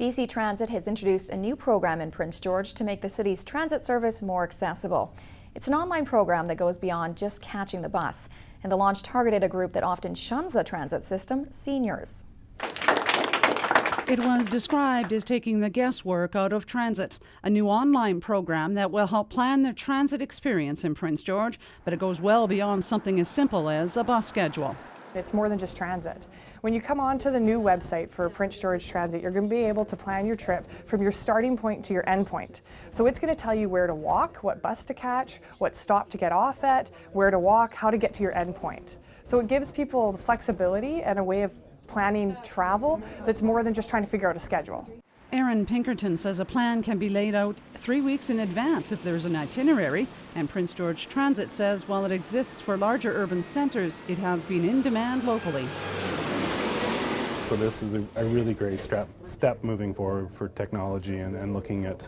BC Transit has introduced a new program in Prince George to make the city's transit service more accessible. It's an online program that goes beyond just catching the bus, and the launch targeted a group that often shuns the transit system, seniors. It was described as taking the guesswork out of transit, a new online program that will help plan their transit experience in Prince George, but it goes well beyond something as simple as a bus schedule. It's more than just transit. When you come onto the new website for Prince George Transit, you're going to be able to plan your trip from your starting point to your end point. So it's going to tell you where to walk, what bus to catch, what stop to get off at, where to walk, how to get to your end point. So it gives people the flexibility and a way of planning travel that's more than just trying to figure out a schedule. Aaron Pinkerton says a plan can be laid out 3 weeks in advance if there's an itinerary, and Prince George Transit says while it exists for larger urban centres, it has been in demand locally. So this is a really great step moving forward for technology and looking at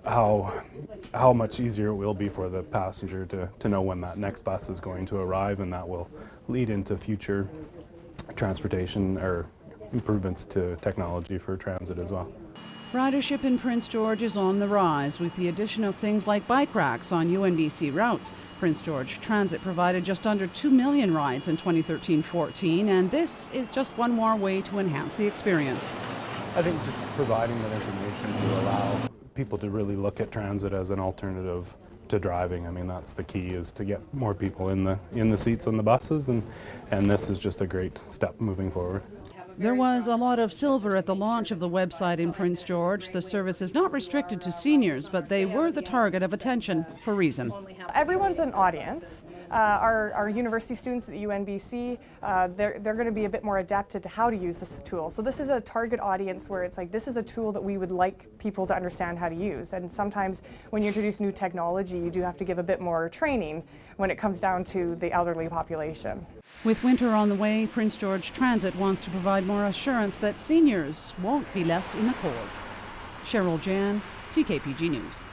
how much easier it will be for the passenger to know when that next bus is going to arrive, and that will lead into future transportation or improvements to technology for transit as well. Ridership in Prince George is on the rise with the addition of things like bike racks on UNBC routes. Prince George Transit provided just under 2 million rides in 2013-14, and this is just one more way to enhance the experience. I think just providing that information to allow people to really look at transit as an alternative to driving. I mean, that's the key, is to get more people in the seats on the buses, and this is just a great step moving forward. There was a lot of silver at the launch of the website in Prince George. The service is not restricted to seniors, but they were the target of attention for a reason. Everyone's an audience. Our university students at the UNBC, they're going to be a bit more adapted to how to use this tool. So this is a target audience where it's like, this is a tool that we would like people to understand how to use. And sometimes when you introduce new technology, you do have to give a bit more training when it comes down to the elderly population. With winter on the way, Prince George Transit wants to provide more assurance that seniors won't be left in the cold. Cheryl Jan, CKPG News.